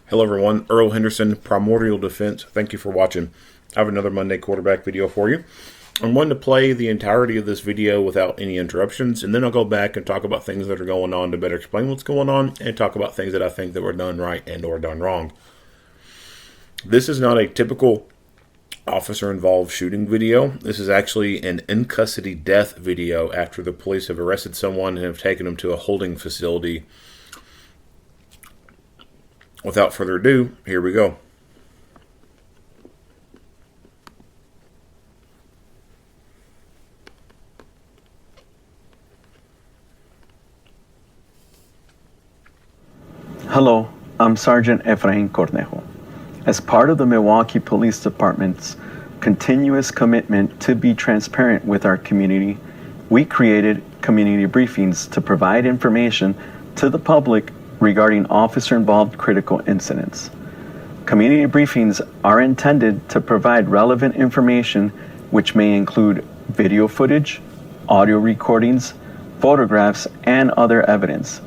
Hello everyone, Earl Henderson, Primordial Defense. Thank you for watching. I have another Monday quarterback video for you. I'm going to play the entirety of this video without any interruptions, and then I'll go back and talk about things that are going on to better explain what's going on, and talk about things that I think that were done right and or done wrong. This is not a typical officer-involved shooting video. This is actually an in-custody death video after the police have arrested someone and have taken them to a holding facility. Without further ado, here we go. Hello, I'm Sergeant Efrain Cornejo. As part of the Milwaukee Police Department's continuous commitment to be transparent with our community, we created community briefings to provide information to the public regarding officer-involved critical incidents. Community briefings are intended to provide relevant information which may include video footage, audio recordings, photographs, and other evidence.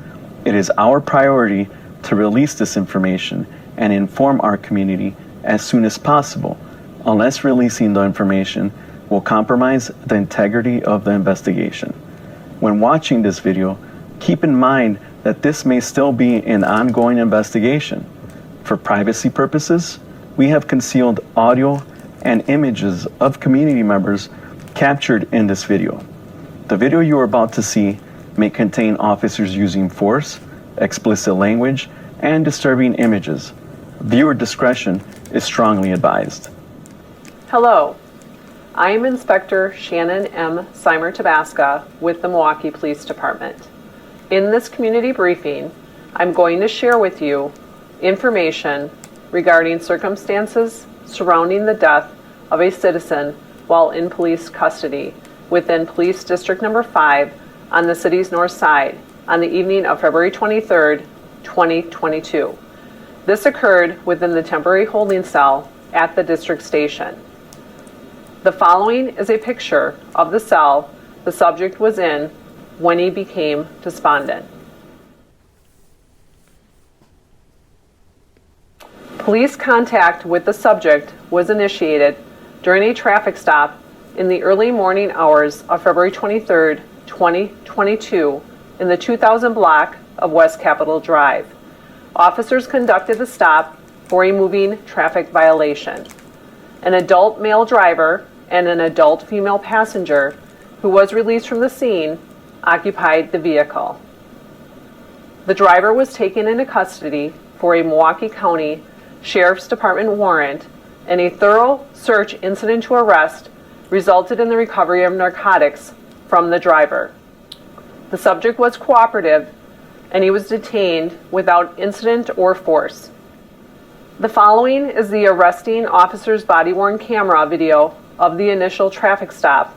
It is our priority to release this information and inform our community as soon as possible, unless releasing the information will compromise the integrity of the investigation. When watching this video, keep in mind that this may still be an ongoing investigation. For privacy purposes, we have concealed audio and images of community members captured in this video. The video you are about to see may contain officers using force, explicit language, and disturbing images. Viewer discretion is strongly advised. Hello, I am Inspector Shannon M. Seimer-Tabasca with the Milwaukee Police Department. In this community briefing, I'm going to share with you information regarding circumstances surrounding the death of a citizen while in police custody within Police District Number 5 on the city's north side on the evening of February 23rd, 2022. This occurred within the temporary holding cell at the district station. The following is a picture of the cell the subject was in when he became despondent. Police contact with the subject was initiated during a traffic stop in the early morning hours of February 23rd, 2022 in the 2000 block of West Capitol Drive. Officers conducted the stop for a moving traffic violation. An adult male driver and an adult female passenger who was released from the scene occupied the vehicle. The driver was taken into custody for a Milwaukee County Sheriff's Department warrant, and a thorough search incident to arrest resulted in the recovery of narcotics from the driver. The subject was cooperative, and he was detained without incident or force. The following is the arresting officer's body-worn camera video of the initial traffic stop,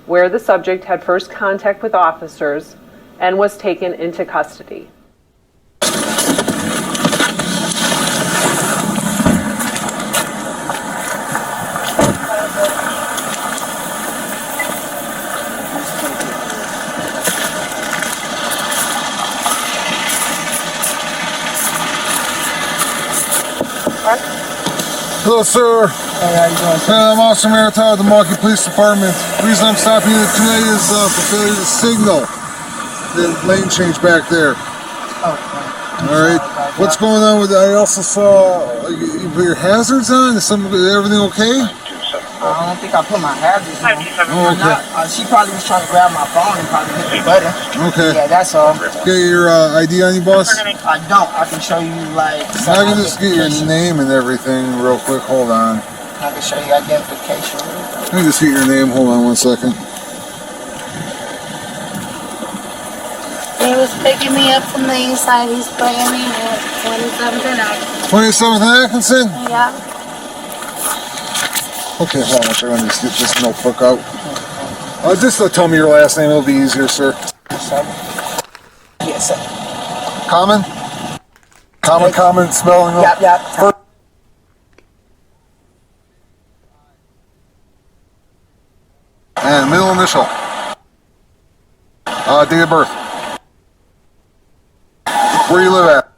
where the subject had first contact with officers and was taken into custody. Hello, sir. Hey, how you doing, sir? I'm Officer Maritime of the Milwaukee Police Department. The reason I'm stopping you tonight is for failure to signal. The lane change back there. Oh, all right. What's going on with? I also saw you put your hazards on. Is everything okay? I don't think I put my hazards on. Oh, okay. She probably was trying to grab my phone and probably hit the button. Okay. Yeah, that's all. Get your ID on you, boss? I don't. I can show you like. I can just get your name and everything real quick. Hold on. I can show you identification. Let me just get your name. Hold on 1 second. He was picking me up from the east side. He's putting me at 27th and Atkinson. 27th and Atkinson? Yeah. Okay, hold on. I'm going to just get this notebook out. Just tell me your last name. It'll be easier, sir. Yes, sir. Common? Common spelling? Yep. And middle initial. Date of birth. Where you live at?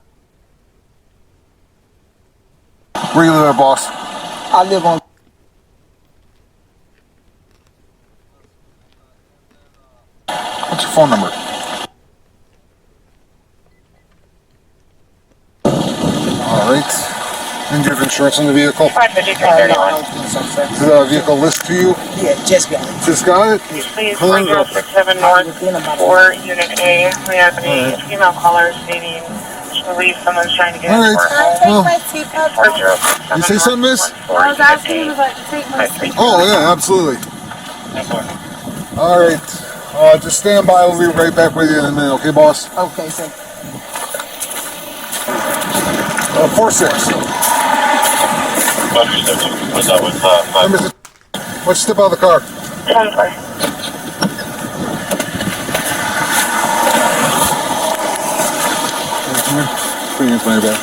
Where you live at, boss? I live on. What's your phone number? All right. And do you have insurance on the vehicle? No, I don't think so, sir. Is the vehicle list to you? Yeah, just got it. Just got it? Please, Hold on. 4067 North 4, Unit A. We have a female caller stating she believes someone's trying to get All into right. her home. Well, 4067 you say something, miss? I was asking him if I could take my seat. Oh, yeah, absolutely. All right. Just stand by. We'll be right back with you in a minute, okay, boss? Okay, sir. 4-6. What's up with Hey, Mr. Why don't you step out of the car? 10-4. Come here. Put your hands behind your back.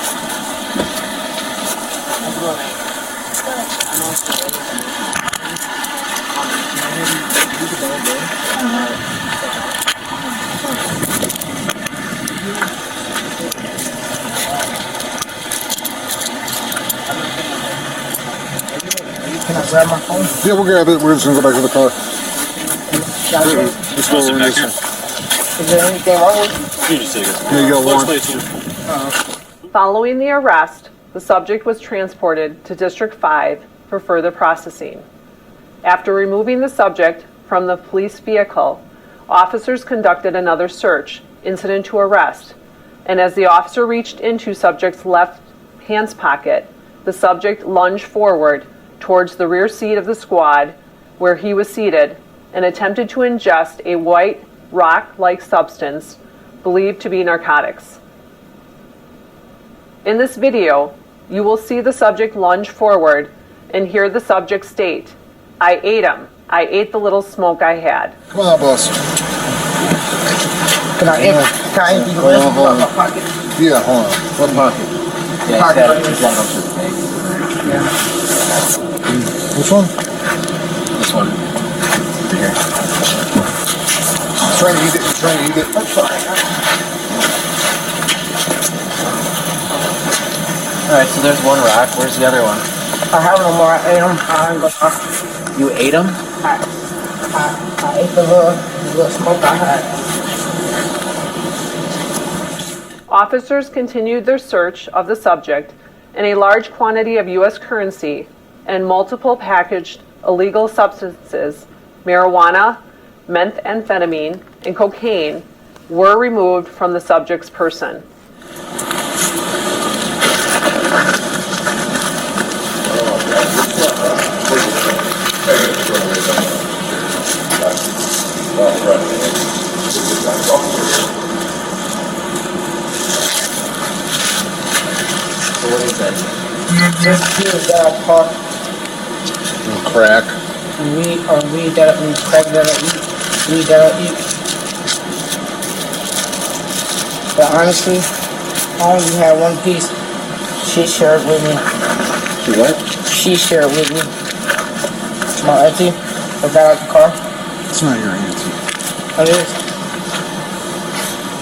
Can I grab my phone? Yeah, we'll grab it. We're just going to go back to the car. Got it? Let's go over this. Is there anything wrong with you? Here you go, Lauren. Following the arrest, the subject was transported to District 5 for further processing. After removing the subject from the police vehicle, officers conducted another search, incident to arrest, and as the officer reached into subject's left pants pocket, the subject lunged forward towards the rear seat of the squad where he was seated and attempted to ingest a white rock-like substance believed to be narcotics. In this video, you will see the subject lunge forward and hear the subject state, "I ate him. I ate the little smoke I had." Come on, boss. Can I empty the rest of my pocket? Yeah, hold on. What pocket? Which one? This one. Here. Trying to eat it. Trying to eat it. Alright, so there's one rock. Where's the other one? I have no more. I ate them. I ain't gonna. You ate them? I ate the little smoke I had. Officers continued their search of the subject, and a large quantity of U.S. currency and multiple packaged illegal substances, marijuana, methamphetamine, and cocaine, were removed from the subject's person. So what is that? Just here that I caught. Crack. Weed that I eat, crack that I eat, weed that I eat. But honestly, I only had one piece. She shared with me. She what? She shared with me. My auntie, the guy at the car. It's not your auntie. It is.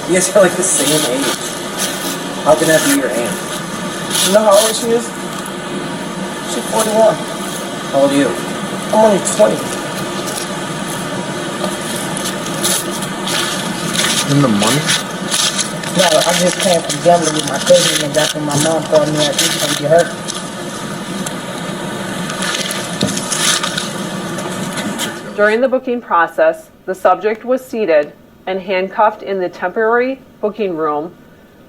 You guys are like the same age. How can that be your aunt? You know how old she is? She's 41. How old are you? I'm only 20. In the money? No, I just came from gambling with my cousin and that's when my mom called me at this to get hurt. During the booking process, the subject was seated and handcuffed in the temporary booking room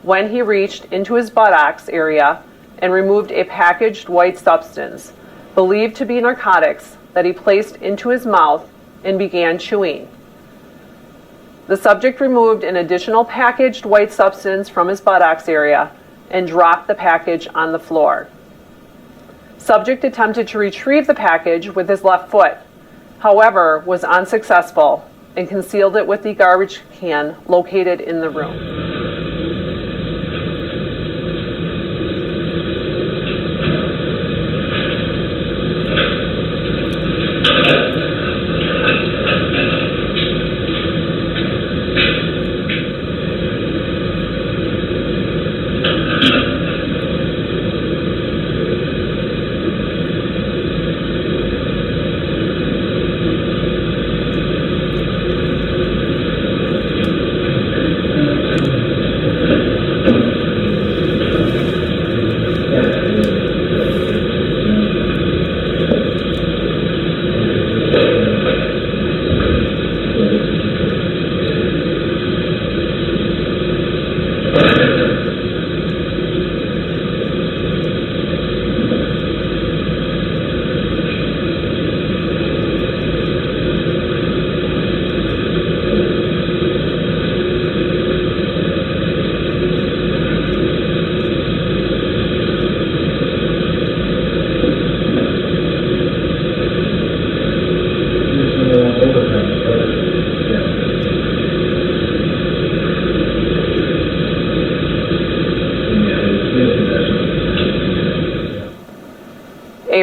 when he reached into his buttocks area and removed a packaged white substance, believed to be narcotics, that he placed into his mouth and began chewing. The subject removed an additional packaged white substance from his buttocks area and dropped the package on the floor. Subject attempted to retrieve the package with his left foot, however, was unsuccessful and concealed it with the garbage can located in the room.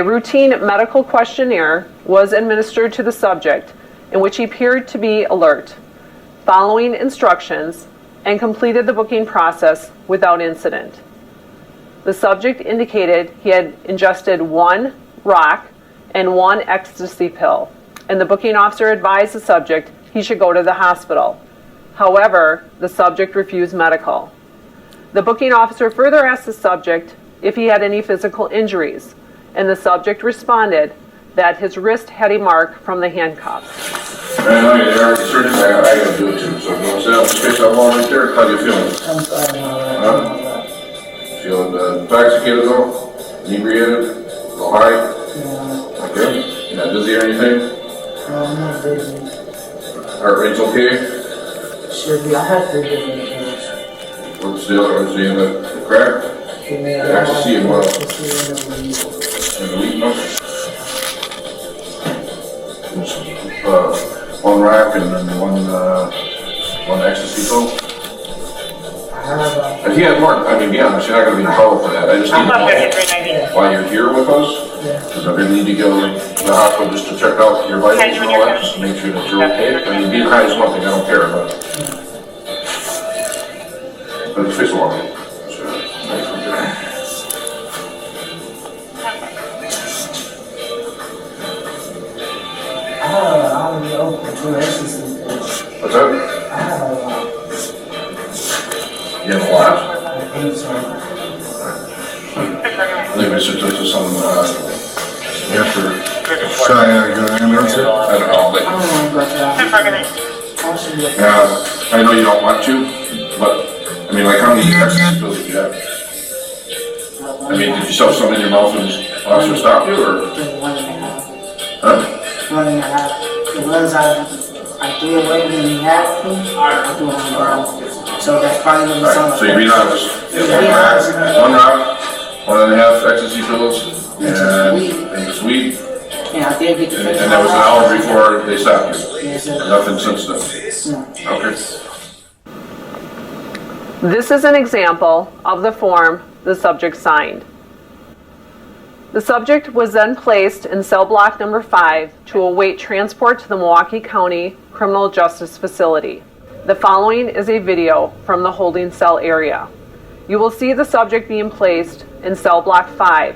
routine medical questionnaire was administered to the subject in which he appeared to be alert, following instructions, and completed the booking process without incident. The subject indicated he had ingested 1 rock and 1 ecstasy pill, and the booking officer advised the subject he should go to the hospital. However, the subject refused medical. The booking officer further asked the subject if he had any physical injuries, and the subject responded that his wrist had a mark from the handcuffs. Man, I mean, Eric, certainly I gotta do it too, so if you want to sit down, space that wall right there, how do you feeling? I'm sorry, Huh? Feeling intoxicated though? Inebriated? A little high? yeah, Okay. You're not dizzy or anything? I'm not busy. Heart rate's okay? Should be, I had 3 different things. What's the other one? See in the crack? Yeah, I can see it well. Ecstasy In the weak one? One rack and then one ecstasy pill? If you had more, I mean, be honest, you're not gonna be in trouble for that. I just need to know why you're here with us. Because I'm gonna need to go to the hospital just to check out your vitals and all that, just to make sure that you're okay. I mean, being high is one thing, I don't care, but it's face along. I already opened 2 ecstasy pills. What's that? I have a lot. You have a lot? I think so. Maybe it's just some, after, Should I go in there too? I don't know, like, I don't know about that. I should look. I know you don't want to, but, I mean, like, how many ecstasy pills did you have? I mean, did you shove some in your mouth and the officer stopped you, or? 1.5. Huh? 1.5. The ones I threw away when he had me, I threw on the ground. So that's probably what the Alright, so you're being honest. One rock, 1.5 ecstasy pills, and it's weed. Yeah, I did get the And that was an hour before they stopped you. Yes, sir. Nothing since then. No. Okay. This is an example of the form the subject signed. The subject was then placed in cell block number 5 to await transport to the Milwaukee County Criminal Justice Facility. The following is a video from the holding cell area. You will see the subject being placed in cell block 5.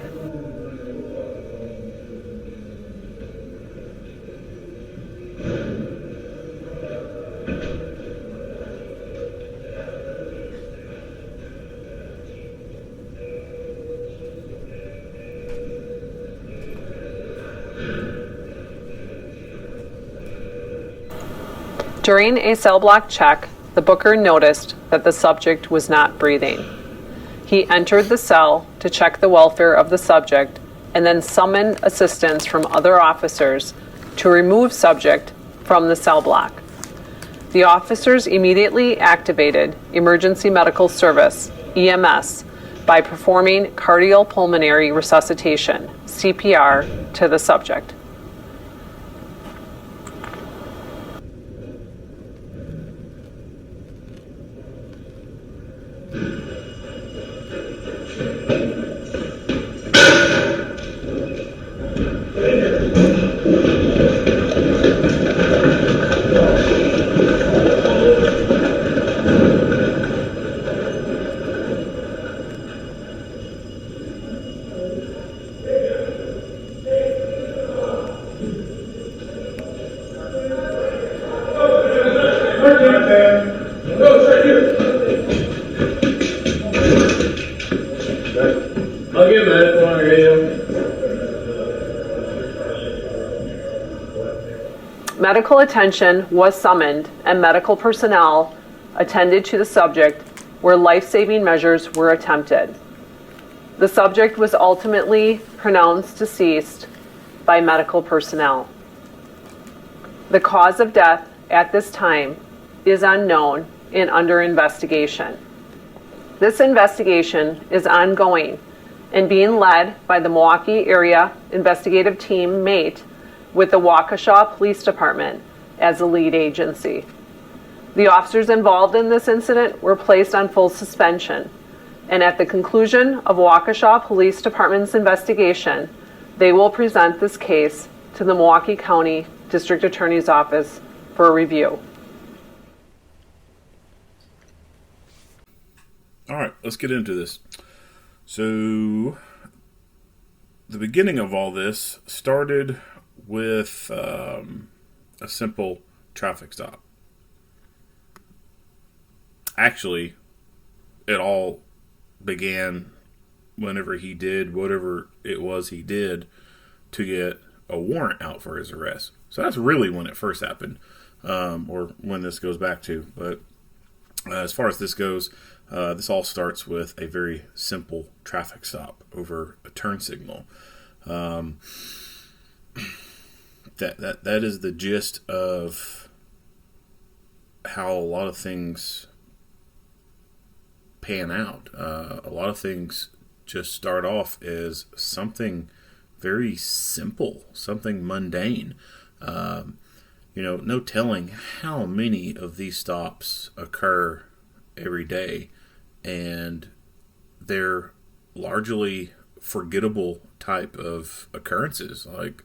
During a cell block check, the booker noticed that the subject was not breathing. He entered the cell to check the welfare of the subject and then summoned assistance from other officers to remove subject from the cell block. The officers immediately activated Emergency Medical Service, EMS, by performing cardiopulmonary resuscitation, CPR, to the subject. I'll get medical on radio. Medical attention was summoned and medical personnel attended to the subject where life-saving measures were attempted. The subject was ultimately pronounced deceased by medical personnel. The cause of death at this time is unknown and under investigation. This investigation is ongoing and being led by the Milwaukee Area Investigative Team MATE with the Waukesha Police Department as the lead agency. The officers involved in this incident were placed on full suspension, and at the conclusion of Waukesha Police Department's investigation, They will present this case to the Milwaukee County District Attorney's Office for review. All right, let's get into this. So, the beginning of all this started with a simple traffic stop. Actually, it all began whenever he did whatever it was he did to get a warrant out for his arrest. So that's really when it first happened, or when this goes back to. But as far as this goes, this all starts with a very simple traffic stop over a turn signal. That is the gist of how a lot of things pan out. A lot of things just start off as something very simple, something mundane. No telling how many of these stops occur every day, and they're largely forgettable type of occurrences. Like,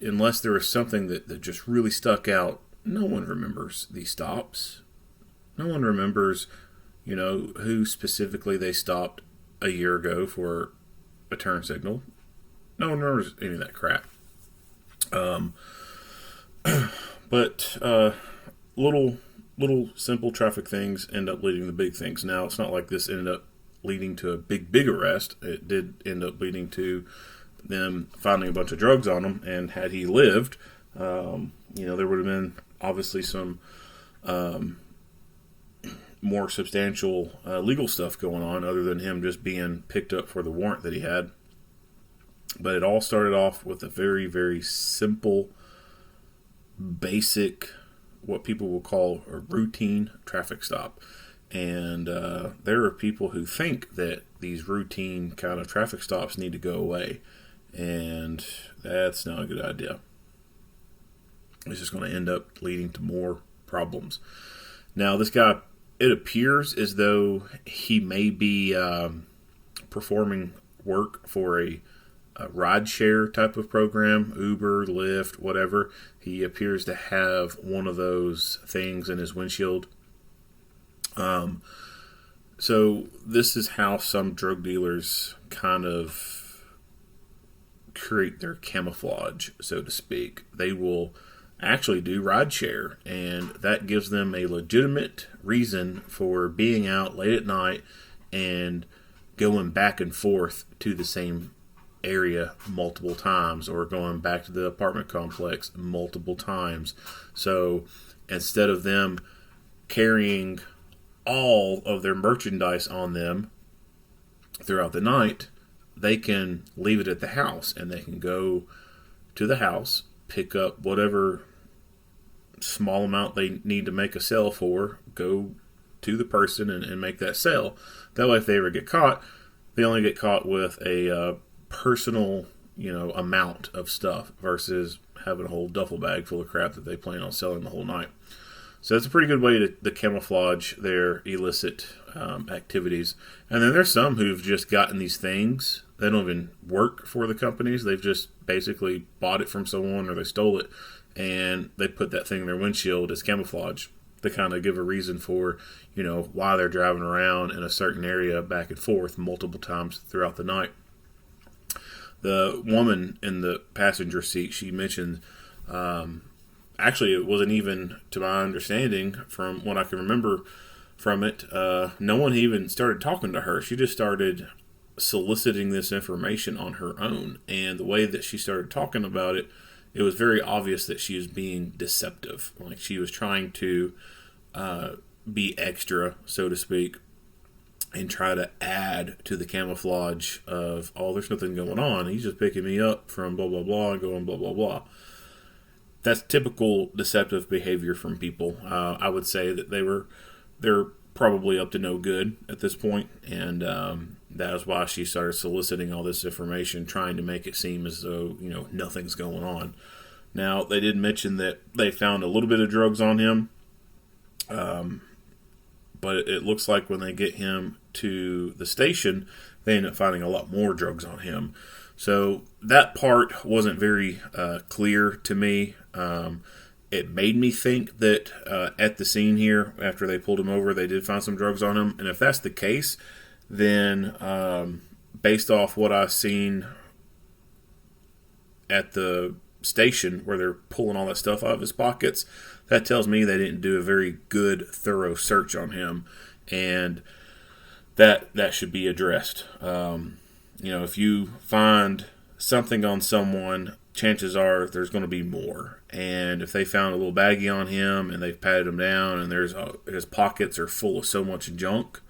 unless there was something that just really stuck out, no one remembers these stops. No one remembers, who specifically they stopped a year ago for a turn signal. No one remembers any of that crap. But little simple traffic things end up leading to big things. Now, it's not like this ended up leading to a big arrest. It did end up leading to them finding a bunch of drugs on him, and had he lived, there would have been obviously some more substantial legal stuff going on other than him just being picked up for the warrant that he had. But it all started off with a very, very simple, basic, what people will call a routine traffic stop. And there are people who think that these routine kind of traffic stops need to go away. And that's not a good idea. It's just going to end up leading to more problems. Now, this guy, it appears as though he may be performing work for a rideshare type of program, Uber, Lyft, whatever. He appears to have one of those things in his windshield. So this is how some drug dealers kind of create their camouflage, so to speak. They will actually do rideshare, and that gives them a legitimate reason for being out late at night and going back and forth to the same area multiple times, or going back to the apartment complex multiple times. So instead of them carrying all of their merchandise on them throughout the night, they can leave it at the house, and they can go to the house, pick up whatever small amount they need to make a sale for, go to the person and make that sale. That way, if they ever get caught, they only get caught with a personal, amount of stuff versus having a whole duffel bag full of crap that they plan on selling the whole night. So it's a pretty good way to camouflage their illicit activities. And then there's some who've just gotten these things. They don't even work for the companies. They've just basically bought it from someone, or they stole it, and they put that thing in their windshield as camouflage to kind of give a reason for, why they're driving around in a certain area back and forth multiple times throughout the night. The woman in the passenger seat, she mentioned, actually, it wasn't even, to my understanding, from what I can remember from it, no one even started talking to her. She just started soliciting this information on her own. And the way that she started talking about it, it was very obvious that she was being deceptive. Like, she was trying to be extra, so to speak, and try to add to the camouflage of, oh, there's nothing going on. He's just picking me up from blah, blah, blah, and going blah, blah, blah. That's typical deceptive behavior from people. I would say that they're probably up to no good at this point, and that is why she started soliciting all this information, trying to make it seem as though nothing's going on. Now, they did mention that they found a little bit of drugs on him, but it looks like when they get him to the station, they end up finding a lot more drugs on him. So that part wasn't very clear to me. It made me think that at the scene here, after they pulled him over, they did find some drugs on him. And if that's the case, then based off what I've seen at the station where they're pulling all that stuff out of his pockets, that tells me they didn't do a very good, thorough search on him. And that should be addressed. If you find something on someone, chances are there's going to be more. And if they found a little baggie on him and they've patted him down and his pockets are full of so much junk,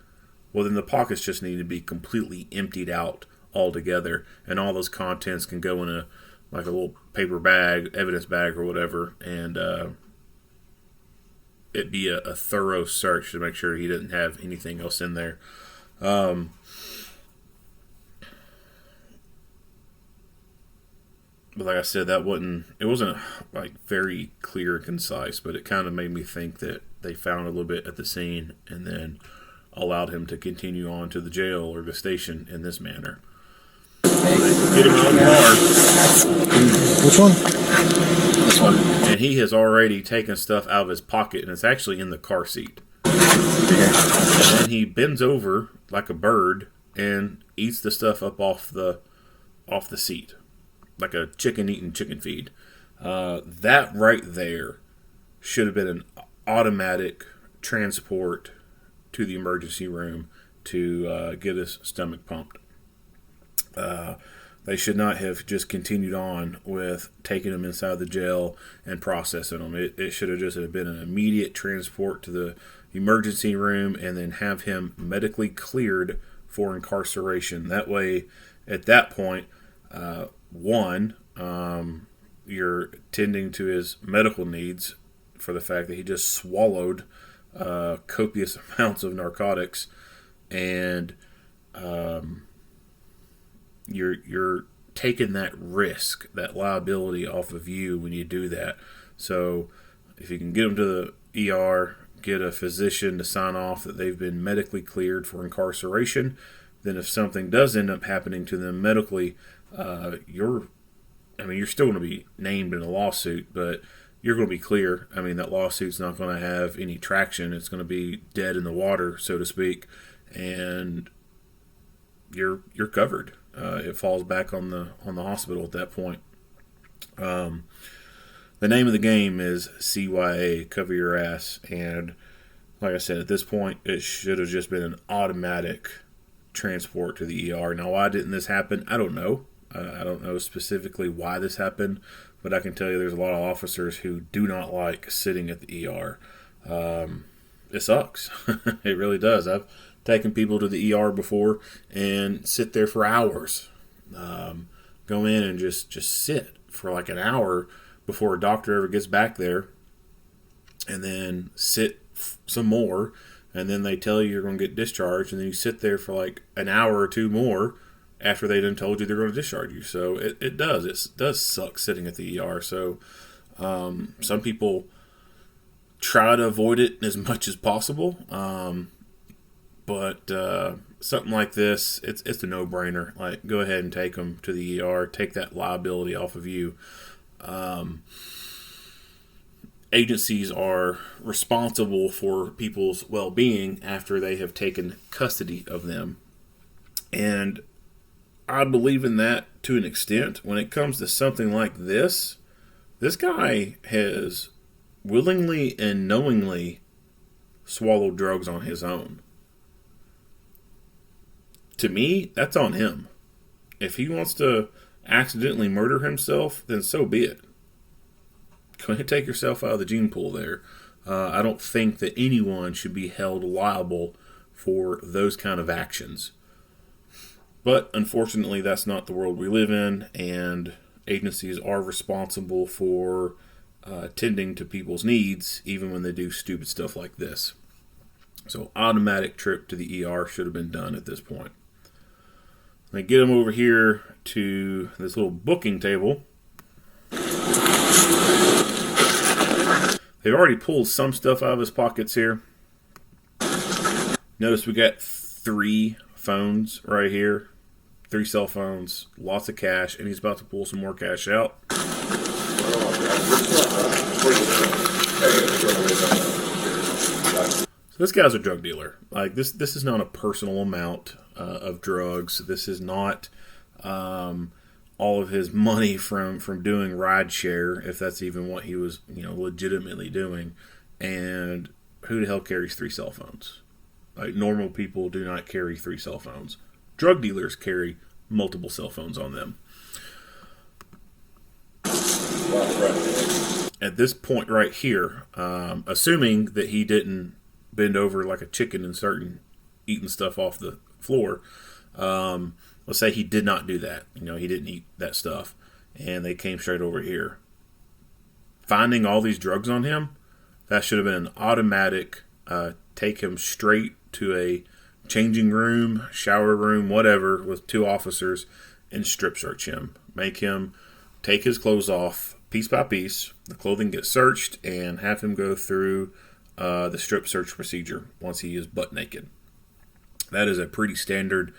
well, then the pockets just need to be completely emptied out altogether, and all those contents can go in a little paper bag, evidence bag or whatever, and it'd be a thorough search to make sure he didn't have anything else in there. But like I said, it wasn't like very clear and concise, but it kind of made me think that they found a little bit at the scene and then allowed him to continue on to the jail or the station in this manner. Get him out of the car. Which one? This one. And he has already taken stuff out of his pocket, and it's actually in the car seat. And then he bends over like a bird and eats the stuff up off the seat, like a chicken eating chicken feed. That right there should have been an automatic transport to the emergency room to get his stomach pumped. They should not have just continued on with taking him inside the jail and processing him. It should have just been an immediate transport to the emergency room and then have him medically cleared for incarceration. That way, at that point, you're tending to his medical needs for the fact that he just swallowed copious amounts of narcotics, and you're taking that risk, that liability off of you when you do that. So if you can get them to the ER, get a physician to sign off that they've been medically cleared for incarceration, then if something does end up happening to them medically, you're still going to be named in a lawsuit, but you're going to be clear. I mean, that lawsuit's not going to have any traction. It's going to be dead in the water, so to speak, and you're covered. It falls back on the hospital at that point. The name of the game is CYA, cover your ass, and like I said, at this point, it should have just been an automatic transport to the ER. Now, why didn't this happen? I don't know. I don't know specifically why this happened, but I can tell you there's a lot of officers who do not like sitting at the ER. It sucks. It really does. I've taken people to the ER before and sit there for hours. Go in and just sit for like an hour before a doctor ever gets back there, and then sit some more, and then they tell you you're going to get discharged, and then you sit there for like an hour or two more after they done told you they're going to discharge you. So it does suck sitting at the ER. So some people try to avoid it as much as possible. But something like this, it's a no-brainer. Like, go ahead and take them to the ER. Take that liability off of you. Agencies are responsible for people's well-being after they have taken custody of them. And I believe in that to an extent. When it comes to something like this guy has willingly and knowingly swallowed drugs on his own. To me, that's on him. If he wants to accidentally murder himself, then so be it. Go ahead and take yourself out of the gene pool there. I don't think that anyone should be held liable for those kind of actions. But unfortunately, that's not the world we live in, and agencies are responsible for tending to people's needs, even when they do stupid stuff like this. So automatic trip to the ER should have been done at this point. Now get him over here to this little booking table. They've already pulled some stuff out of his pockets here. Notice we got 3 phones right here. 3 cell phones, lots of cash, and he's about to pull some more cash out. So this guy's a drug dealer. Like this is not a personal amount of drugs. This is not all of his money from doing rideshare, if that's even what he was, legitimately doing. And who the hell carries 3 cell phones? Like, normal people do not carry 3 cell phones. Drug dealers carry multiple cell phones on them. At this point right here, assuming that he didn't bend over like a chicken and start eating stuff off the floor, let's say he did not do that. He didn't eat that stuff, and they came straight over here. Finding all these drugs on him, that should have been an automatic take him straight to a changing room, shower room, whatever, with 2 officers and strip search him. Make him take his clothes off piece by piece. The clothing gets searched and have him go through the strip search procedure once he is butt naked. That is a pretty standard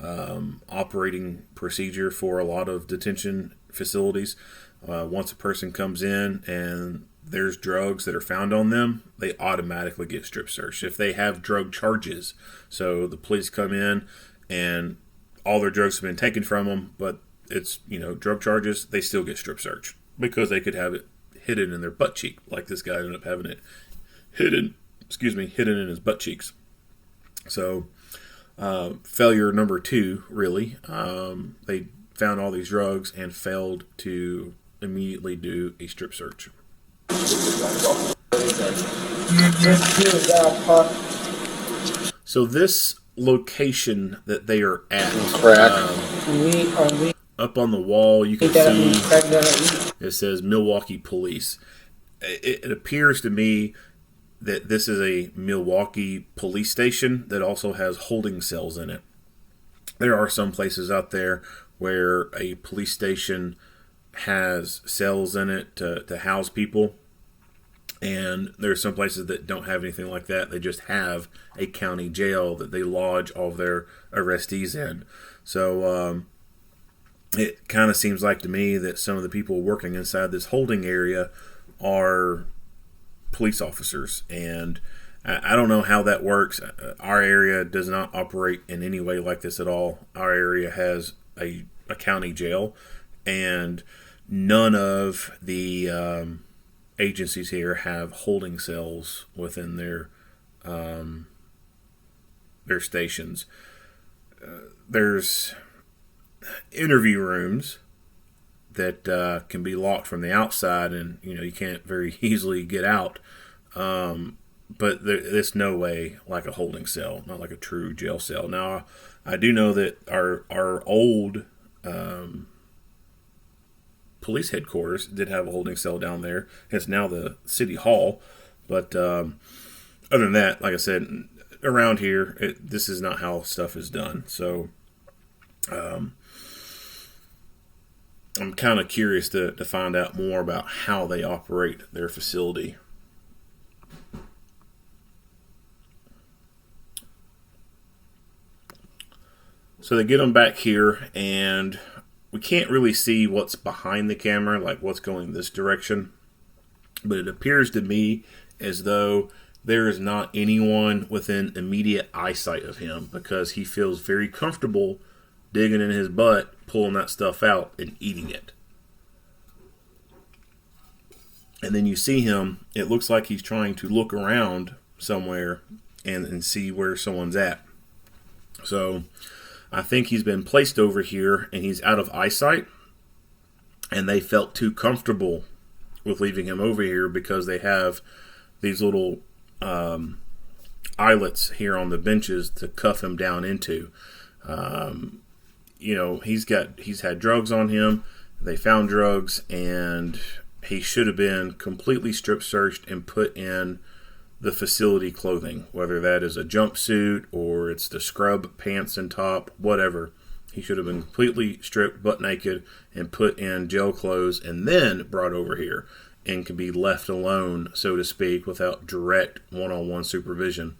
operating procedure for a lot of detention facilities. Once a person comes in and there's drugs that are found on them, they automatically get strip searched. If they have drug charges, so the police come in and all their drugs have been taken from them, but it's, drug charges, they still get strip searched because they could have it hidden in their butt cheek, like this guy ended up having it hidden in his butt cheeks. So, failure number 2, really. They found all these drugs and failed to immediately do a strip search. So this location that they are at, up on the wall, you can see it says Milwaukee Police. It appears to me that this is a Milwaukee police station that also has holding cells in it. There are some places out there where a police station has cells in it to house people, and there's some places that don't have anything like that. They just have a county jail that they lodge all of their arrestees in. So it kind of seems like to me that some of the people working inside this holding area are police officers, and I don't know how that works. Our area does not operate in any way like this at all. Our area has a county jail, and none of the agencies here have holding cells within their stations. There's interview rooms that can be locked from the outside, and you can't very easily get out. But there's no way like a holding cell, not like a true jail cell. Now, I do know that our old police headquarters did have a holding cell down there. It's now the city hall. But other than that, like I said, around here, this is not how stuff is done. So I'm kind of curious to find out more about how they operate their facility. So they get them back here, and we can't really see what's behind the camera, like what's going this direction. But it appears to me as though there is not anyone within immediate eyesight of him, because he feels very comfortable digging in his butt, pulling that stuff out, and eating it. And then you see him, it looks like he's trying to look around somewhere and see where someone's at. So I think he's been placed over here and he's out of eyesight, and they felt too comfortable with leaving him over here because they have these little eyelets here on the benches to cuff him down into. He's had drugs on him. They found drugs, and he should have been completely strip searched and put in the facility clothing, whether that is a jumpsuit or it's the scrub pants and top, whatever. He should have been completely stripped, butt naked, and put in jail clothes, and then brought over here and can be left alone, so to speak, without direct one-on-one supervision.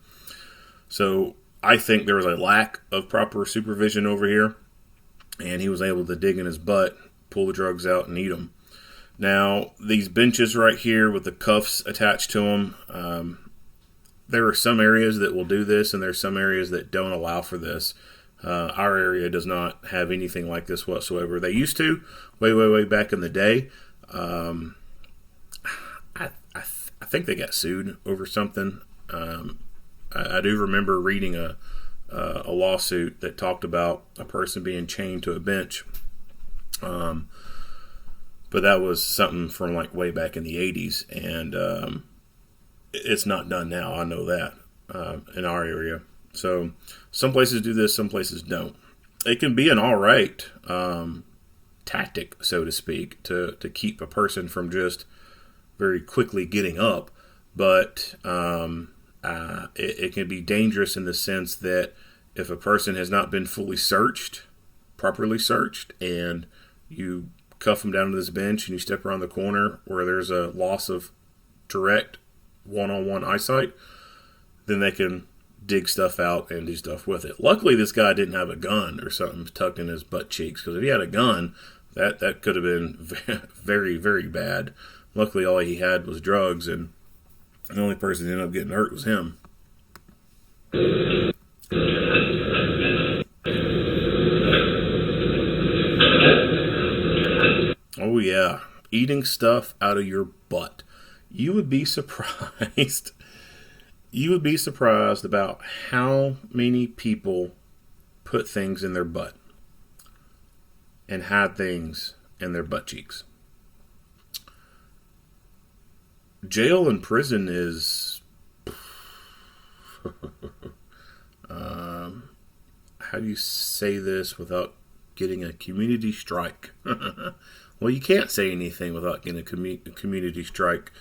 So I think there was a lack of proper supervision over here. and he was able to dig in his butt, pull the drugs out, and eat them. Now, these benches right here with the cuffs attached to them, there are some areas that will do this, and there's some areas that don't allow for this. Our area does not have anything like this whatsoever. They used to, way back in the day. I think they got sued over something. I do remember reading a lawsuit that talked about a person being chained to a bench. But that was something from like way back in the 80s, and it's not done now. I know that in our area. So some places do this, some places don't. It can be an all right tactic, so to speak, to keep a person from just very quickly getting up, but it can be dangerous in the sense that if a person has not been properly searched, and you cuff them down to this bench and you step around the corner where there's a loss of direct one-on-one eyesight, then they can dig stuff out and do stuff with it. Luckily, this guy didn't have a gun or something tucked in his butt cheeks, because if he had a gun, that could have been very, very bad. Luckily, all he had was drugs, and the only person that ended up getting hurt was him. Oh yeah, eating stuff out of your butt. You would be surprised. You would be surprised about how many people put things in their butt and hide things in their butt cheeks. Jail and prison is how do you say this without getting a community strike? Well, you can't say anything without getting a community strike.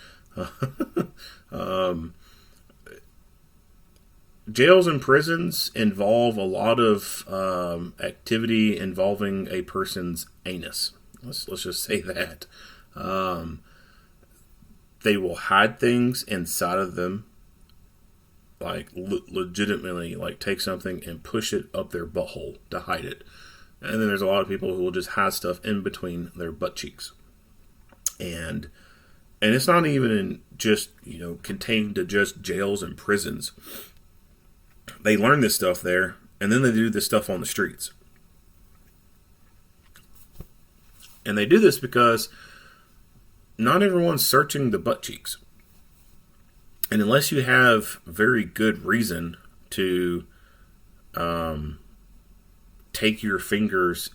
Jails and prisons involve a lot of activity involving a person's anus. Let's just say that. They will hide things inside of them, like legitimately, like take something and push it up their butthole to hide it. And then there's a lot of people who will just hide stuff in between their butt cheeks. And it's not even just, contained to just jails and prisons. They learn this stuff there, and then they do this stuff on the streets. And they do this because not everyone's searching the butt cheeks. And unless you have very good reason to take your fingers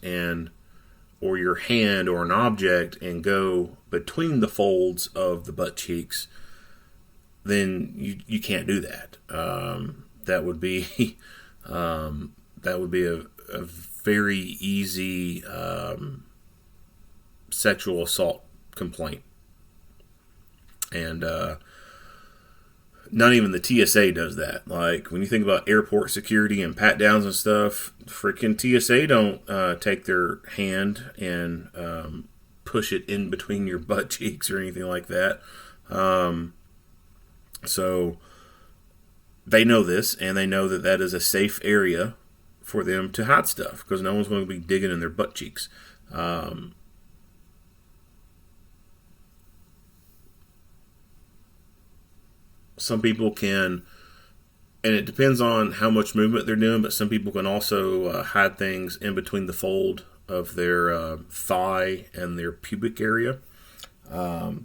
or your hand or an object and go between the folds of the butt cheeks, then you can't do that. That would be a very easy sexual assault complaint. And not even the TSA does that. Like, when you think about airport security and pat downs and stuff, freaking TSA don't take their hand and push it in between your butt cheeks or anything like that. So they know this, and they know that that is a safe area for them to hide stuff, because no one's going to be digging in their butt cheeks. Some people can, and it depends on how much movement they're doing, but some people can also hide things in between the fold of their thigh and their pubic area. The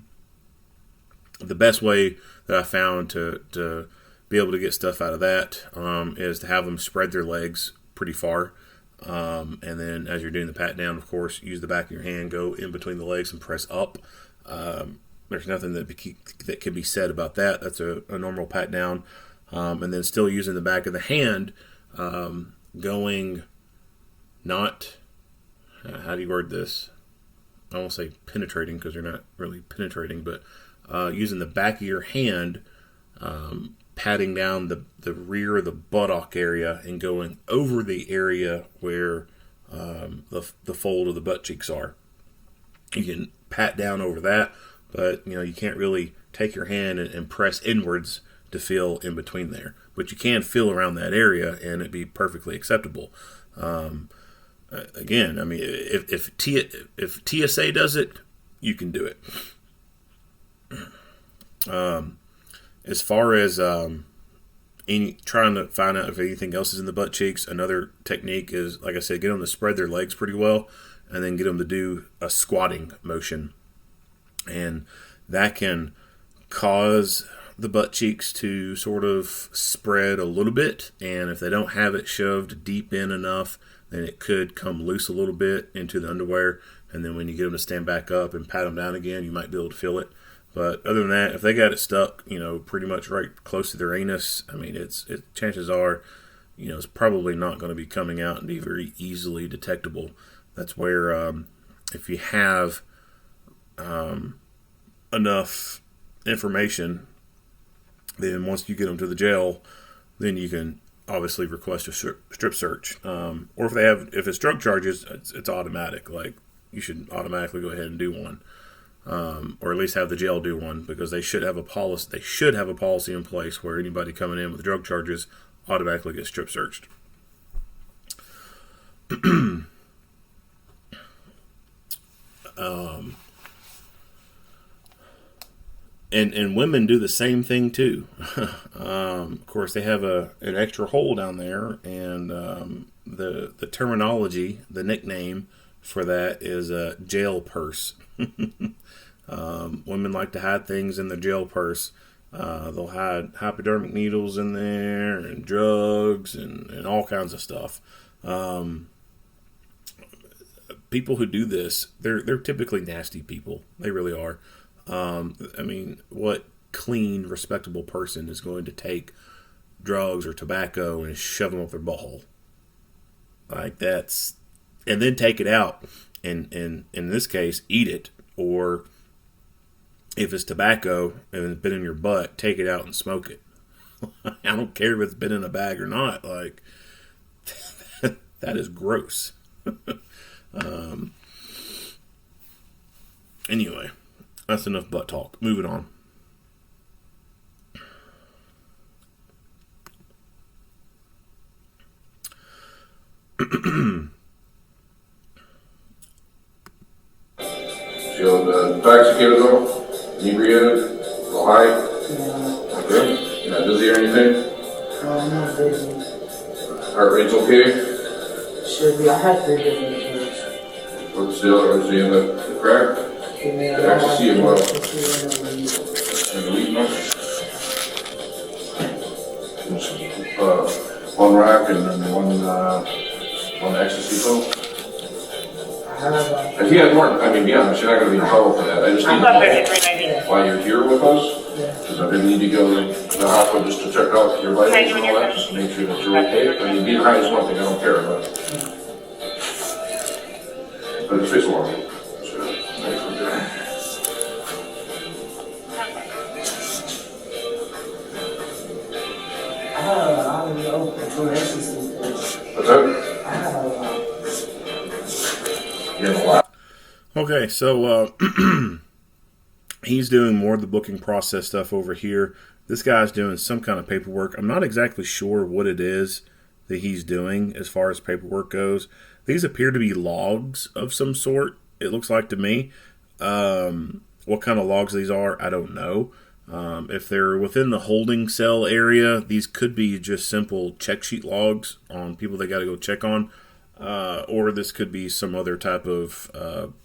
best way that I found to be able to get stuff out of that is to have them spread their legs pretty far. And then as you're doing the pat down, of course, use the back of your hand, go in between the legs and press up. There's nothing that can be said about that. That's a normal pat down. And then still using the back of the hand, going not, how do you word this? I won't say penetrating, because you're not really penetrating, but using the back of your hand, patting down the rear of the buttock area and going over the area where the fold of the butt cheeks are. You can pat down over that, but you can't really take your hand and press inwards to feel in between there. But you can feel around that area, and it'd be perfectly acceptable. Again, I mean, if TSA does it, you can do it. As far as trying to find out if anything else is in the butt cheeks, another technique is, like I said, get them to spread their legs pretty well, and then get them to do a squatting motion, and that can cause the butt cheeks to sort of spread a little bit, and if they don't have it shoved deep in enough, then it could come loose a little bit into the underwear, and then when you get them to stand back up and pat them down again, you might be able to feel it. But other than that, if they got it stuck, pretty much right close to their anus, I mean, chances are, it's probably not going to be coming out and be very easily detectable. That's where if you have enough information, then once you get them to the jail, then you can obviously request a strip search. Or if it's drug charges, it's automatic. Like, you should automatically go ahead and do one. Or at least have the jail do one, because they should have a policy. They should have a policy in place where anybody coming in with drug charges automatically gets strip searched. And women do the same thing too. Of course, they have an extra hole down there, and the terminology, the nickname for that is a jail purse. Women like to hide things in the jail purse. They'll hide hypodermic needles in there, and drugs, and all kinds of stuff. People who do this, they're typically nasty people. They really are. I mean, what clean, respectable person is going to take drugs or tobacco and shove them up their butthole? Like, that's, and then take it out, and in this case, eat it. Or if it's tobacco and it's been in your butt, take it out and smoke it. I don't care if it's been in a bag or not. Like, that is gross. Anyway, that's enough butt talk. Moving on. Feel intoxicated though? Inebriated? A little high? Yeah. Okay. You're not dizzy or anything? I'm not busy. Heart rate's okay? Should be. I had 3 different drugs. What's the other? Is in the crack? Yeah, The ecstasy and what? ecstasy And the weed much? One rack and then one ecstasy pill? If you had more, I mean, be honest, you're not going to be in trouble for that. I just need to know why you're here with us. Because I'm going to need to go to the hospital just to check out your vitals and all that, just to make sure that you're okay. I mean, being high is one thing, I don't care about. But it's face along. What's that? You have a lot. Okay, so he's doing more of the booking process stuff over here. This guy's doing some kind of paperwork. I'm not exactly sure what it is that he's doing as far as paperwork goes. These appear to be logs of some sort, it looks like to me. What kind of logs these are, I don't know. If they're within the holding cell area, these could be just simple check sheet logs on people they got to go check on. Or this could be some other type of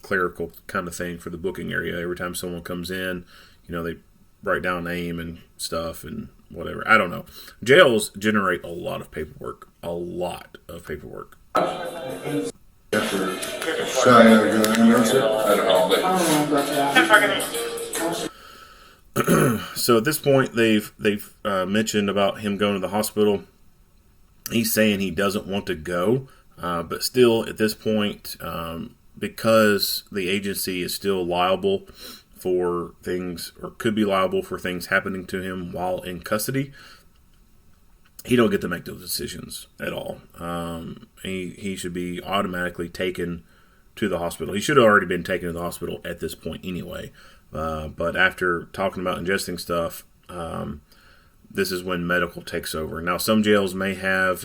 clerical kind of thing for the booking area. Every time someone comes in, they write down name and stuff and whatever. I don't know. Jails generate a lot of paperwork. A lot of paperwork. So at this point, they've mentioned about him going to the hospital. He's saying he doesn't want to go. But still, at this point, because the agency is still liable for things, or could be liable for things happening to him while in custody, he don't get to make those decisions at all. He should be automatically taken to the hospital. He should have already been taken to the hospital at this point anyway. But after talking about ingesting stuff, this is when medical takes over. Now, some jails may have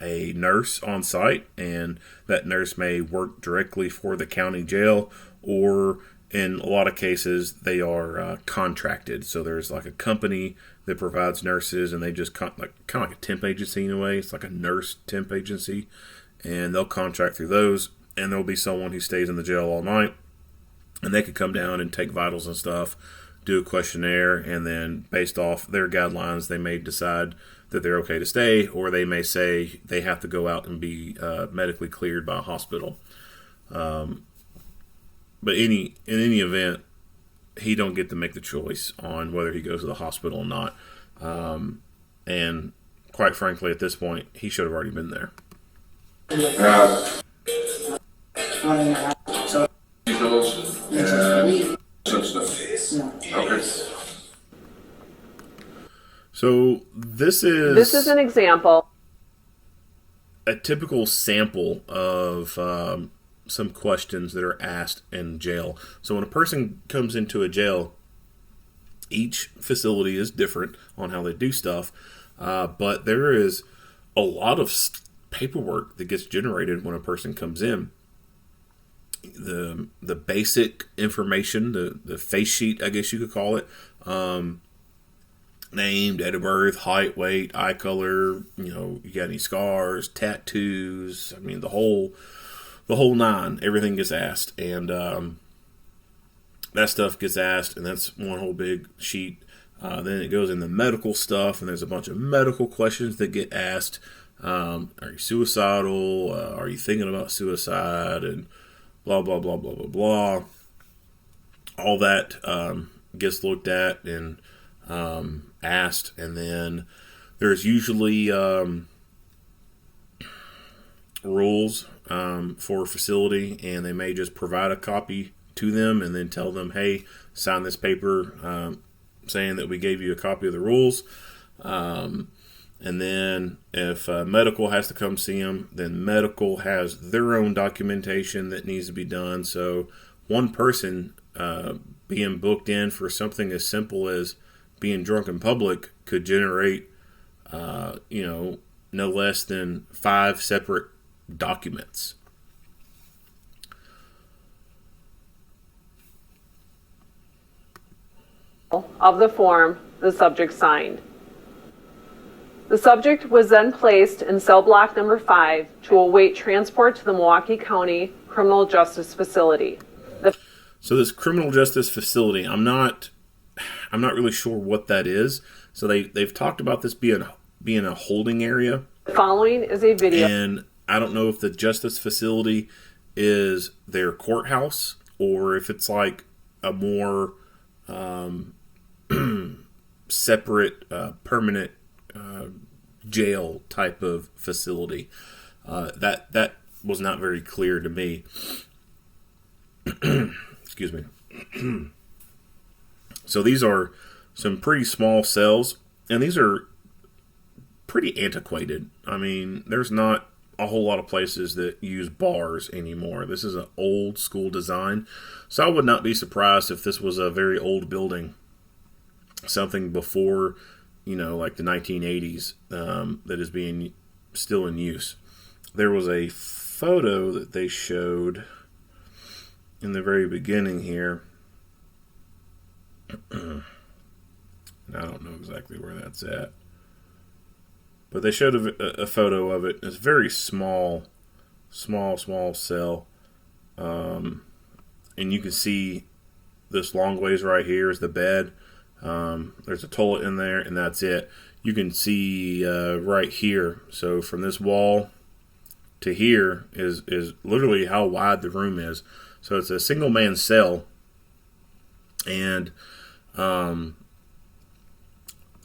a nurse on site, and that nurse may work directly for the county jail, or in a lot of cases they are contracted. So there's like a company that provides nurses, and they just kind of like a temp agency in a way. It's like a nurse temp agency, and they'll contract through those, and there'll be someone who stays in the jail all night, and they could come down and take vitals and stuff, do a questionnaire, and then based off their guidelines, they may decide that they're okay to stay, or they may say they have to go out and be medically cleared by a hospital. But in any event, he don't get to make the choice on whether he goes to the hospital or not. And quite frankly, at this point, he should have already been there. Okay. So this is an example. A typical sample of some questions that are asked in jail. So when a person comes into a jail, each facility is different on how they do stuff, but there is a lot of paperwork that gets generated when a person comes in. The basic information, the face sheet, I guess you could call it, name, date of birth, height, weight, eye color, you got any scars, tattoos, I mean the whole nine, everything gets asked, and that stuff gets asked, and that's one whole big sheet. Then it goes into medical stuff, and there's a bunch of medical questions that get asked. Are you suicidal? Are you thinking about suicide? And blah, blah, blah, blah, blah, blah. All that gets looked at and asked, and then there's usually rules for a facility, and they may just provide a copy to them and then tell them, hey, sign this paper saying that we gave you a copy of the rules. And then if medical has to come see them, then medical has their own documentation that needs to be done. So one person being booked in for something as simple as being drunk in public could generate, no less than 5 separate documents. Of the form the subject signed. The subject was then placed in cell block number 5 to await transport to the Milwaukee County Criminal Justice Facility. So this criminal justice facility, I'm not really sure what that is. So they've talked about this being a holding area. The following is a video. And I don't know if the justice facility is their courthouse or if it's like a more separate, permanent jail type of facility. That was not very clear to me. Excuse me. So these are some pretty small cells, and these are pretty antiquated. I mean, there's not a whole lot of places that use bars anymore. This is an old school design, so I would not be surprised if this was a very old building, something before, like the 1980s, that is being still in use. There was a photo that they showed in the very beginning here. I don't know exactly where that's at, but they showed a photo of it. It's very small cell, and you can see this long ways right here is the bed. There's a toilet in there, and that's it. You can see right here. So from this wall to here is literally how wide the room is. So it's a single man cell, and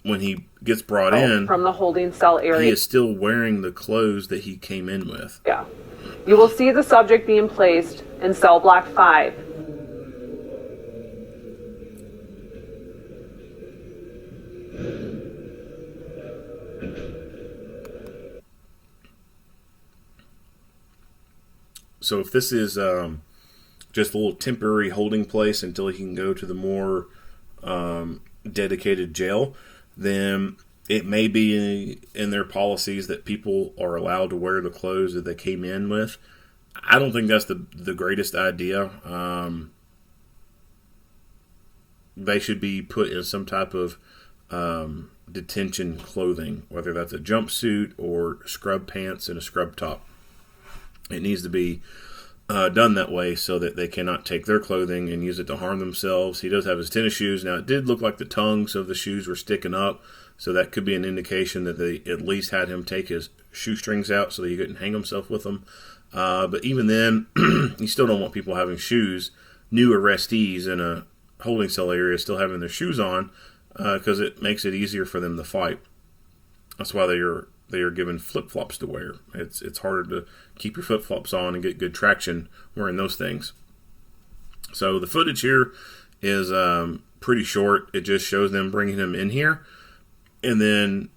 when he gets brought in from the holding cell area, he is still wearing the clothes that he came in with. Yeah. You will see the subject being placed in cell block 5. So if this is just a little temporary holding place until he can go to the more dedicated jail, then It may be in their policies that people are allowed to wear the clothes that they came in with. I don't think that's the greatest idea. They should be put in some type of detention clothing, whether that's a jumpsuit or scrub pants and a scrub top. It needs to be done that way so that they cannot take their clothing and use it to harm themselves. He does have his tennis shoes. Now, it did look like the tongues of the shoes were sticking up, so that could be an indication that they at least had him take his shoestrings out so that he couldn't hang himself with them. But even then, you still don't want people having shoes, new arrestees in a holding cell area still having their shoes on, because it makes it easier for them to fight. That's why they are given flip-flops to wear. It's harder to keep your flip-flops on and get good traction wearing those things. So the footage here is pretty short. It just shows them bringing him in here. And then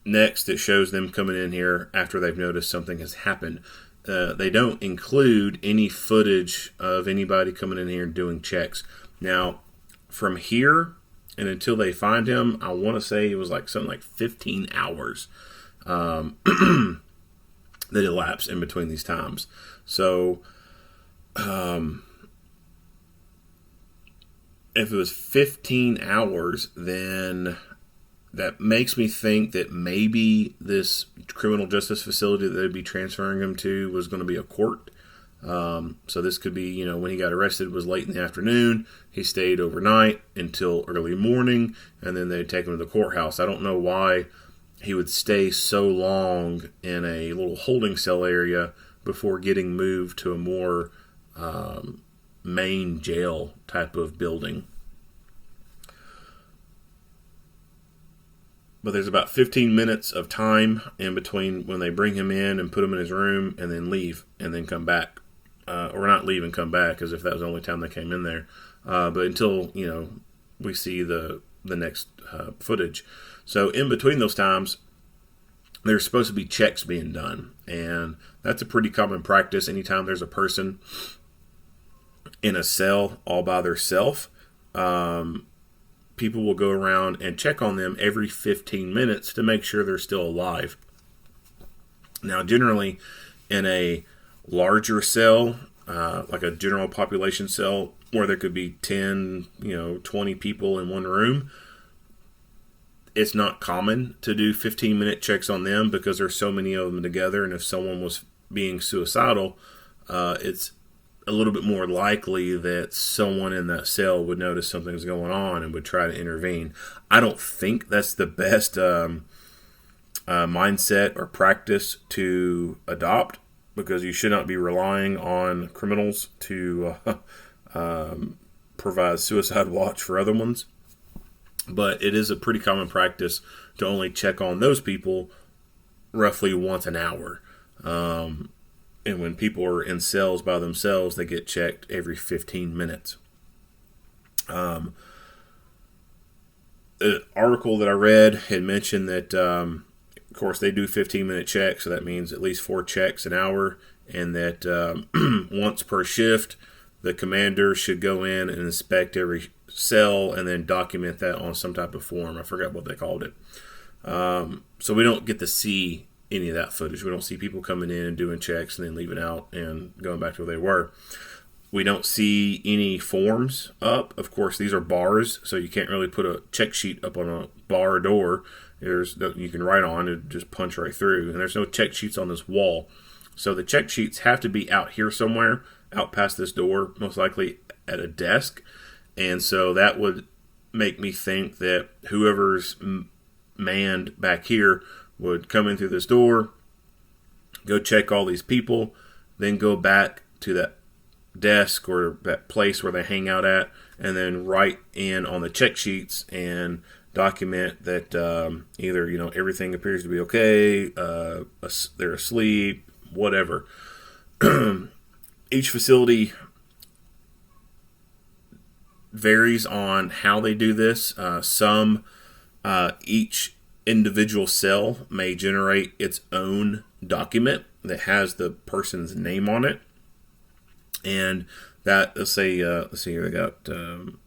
next it shows them coming in here after they've noticed something has happened. They don't include any footage of anybody coming in here and doing checks. Now, from here and until they find him, I want to say it was like something like 15 hours that elapsed in between these times. So, if it was 15 hours, then that makes me think that maybe this criminal justice facility that they'd be transferring him to was going to be a court. So this could be, when he got arrested was late in the afternoon. He stayed overnight until early morning, and then they'd take him to the courthouse. I don't know why he would stay so long in a little holding cell area before getting moved to a more main jail type of building. But there's about 15 minutes of time in between when they bring him in and put him in his room and then leave and then come back. Or not leave and come back, as if that was the only time they came in there. But until, we see the next footage. So in between those times, there's supposed to be checks being done. And that's a pretty common practice. Anytime there's a person in a cell all by themselves, people will go around and check on them every 15 minutes to make sure they're still alive. Now, generally, in a larger cell, like a general population cell, where there could be 10, 20 people in one room, it's not common to do 15-minute checks on them because there's so many of them together, and if someone was being suicidal, it's a little bit more likely that someone in that cell would notice something's going on and would try to intervene. I don't think that's the best mindset or practice to adopt, because you should not be relying on criminals to provide suicide watch for other ones. But it is a pretty common practice to only check on those people roughly once an hour. And when people are in cells by themselves, they get checked every 15 minutes. The article that I read had mentioned that, of course, they do 15-minute checks, so that means at least 4 checks an hour, and that once per shift, the commander should go in and inspect every cell and then document that on some type of form. I forgot what they called it. So we don't get to see any of that footage. We don't see people coming in and doing checks and then leaving out and going back to where they were. We don't see any forms up. Of course, these are bars, so you can't really put a check sheet up on a bar door. You can write on and just punch right through. And there's no check sheets on this wall. So the check sheets have to be out here somewhere, out past this door, most likely at a desk. And so that would make me think that whoever's manned back here would come in through this door, go check all these people, then go back to that desk or that place where they hang out at, and then write in on the check sheets and document that either everything appears to be okay, they're asleep, whatever. Each facility varies on how they do this. Each individual cell may generate its own document that has the person's name on it, and that let's see here, I got 1,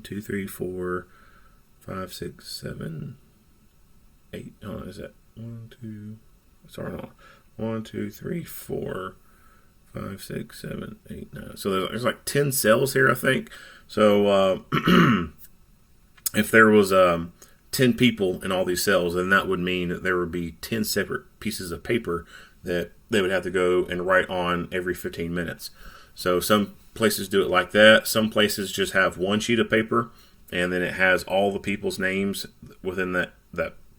2, 3, 4, 5, 6, 7, 8. Is that 1, 2? Sorry, hold on. 1, 2, 3, 4, 5, 6, 7, 8, 9. So there's like 10 cells here, I think. So if there was 10 people in all these cells, then that would mean that there would be 10 separate pieces of paper that they would have to go and write on every 15 minutes. So some places do it like that. Some places just have one sheet of paper, and then it has all the people's names within that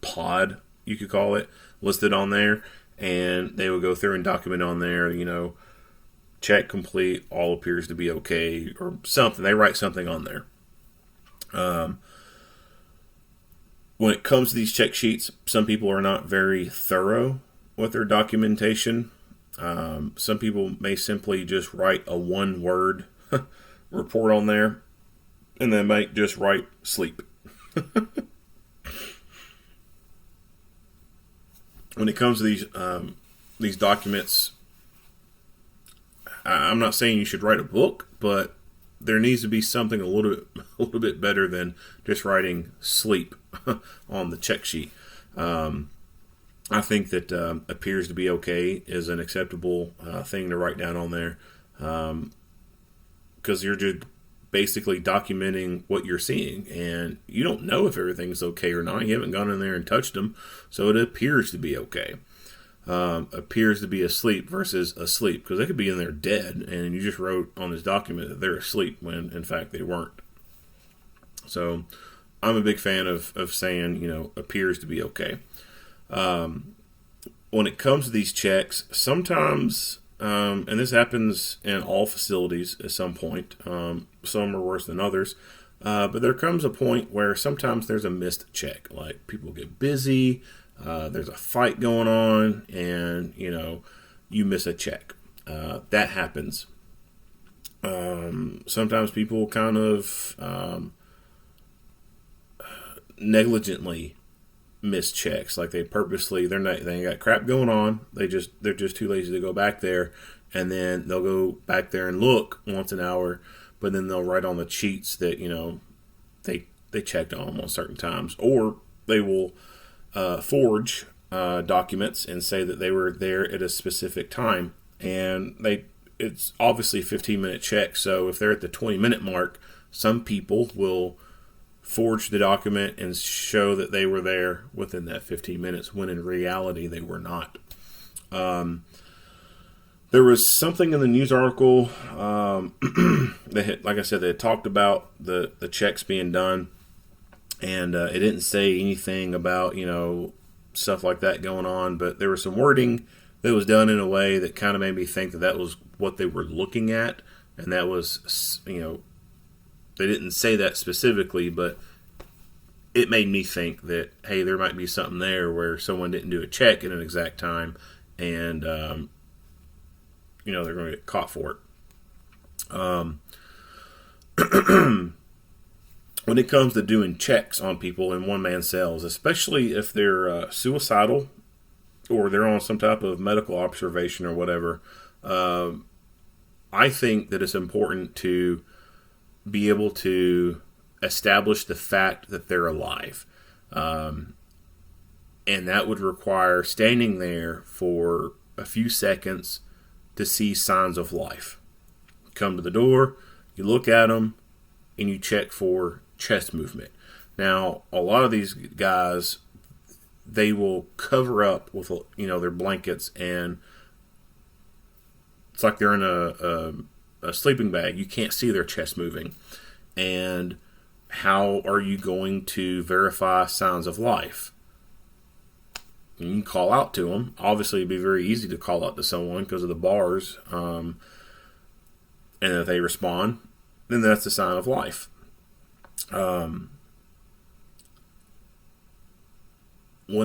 pod, you could call it, listed on there. And they will go through and document on there, check complete, all appears to be okay, or something. They write something on there. When it comes to these check sheets, some people are not very thorough with their documentation. Some people may simply just write a one-word report on there, and they might just write sleep. When it comes to these documents, I'm not saying you should write a book, but there needs to be something a little bit better than just writing sleep on the check sheet. I think that appears to be okay is an acceptable thing to write down on there, because you're just basically documenting what you're seeing, and you don't know if everything's okay or not. You haven't gone in there and touched them, so it appears to be okay. Appears to be asleep versus asleep, because they could be in there dead, and you just wrote on this document that they're asleep when in fact they weren't. So I'm a big fan of saying, appears to be okay. When it comes to these checks, sometimes, and this happens in all facilities at some point, some are worse than others, but there comes a point where sometimes there's a missed check. Like, people get busy, there's a fight going on, and you miss a check. That happens. Sometimes people kind of negligently miss checks. Like, they ain't got crap going on. They're just too lazy to go back there, and then they'll go back there and look once an hour, but then they'll write on the cheats that they checked on them on certain times, or they will forge documents and say that they were there at a specific time, and it's obviously a 15-minute check. So if they're at the 20-minute mark, some people will forge the document and show that they were there within that 15 minutes, when in reality they were not. There was something in the news article like I said, they had talked about the checks being done, and it didn't say anything about stuff like that going on, but there was some wording that was done in a way that kind of made me think that was what they were looking at, and that was they didn't say that specifically, but it made me think that, hey, there might be something there where someone didn't do a check at an exact time, and they're going to get caught for it. When it comes to doing checks on people in one-man cells, especially if they're suicidal or they're on some type of medical observation or whatever, I think that it's important to be able to establish the fact that they're alive. And that would require standing there for a few seconds to see signs of life. You come to the door, you look at them, and you check for chest movement. Now, a lot of these guys, they will cover up with their blankets, and it's like they're in a sleeping bag. You can't see their chest moving. And how are you going to verify signs of life? You can call out to them. Obviously, it'd be very easy to call out to someone because of the bars. And if they respond, then that's a sign of life. When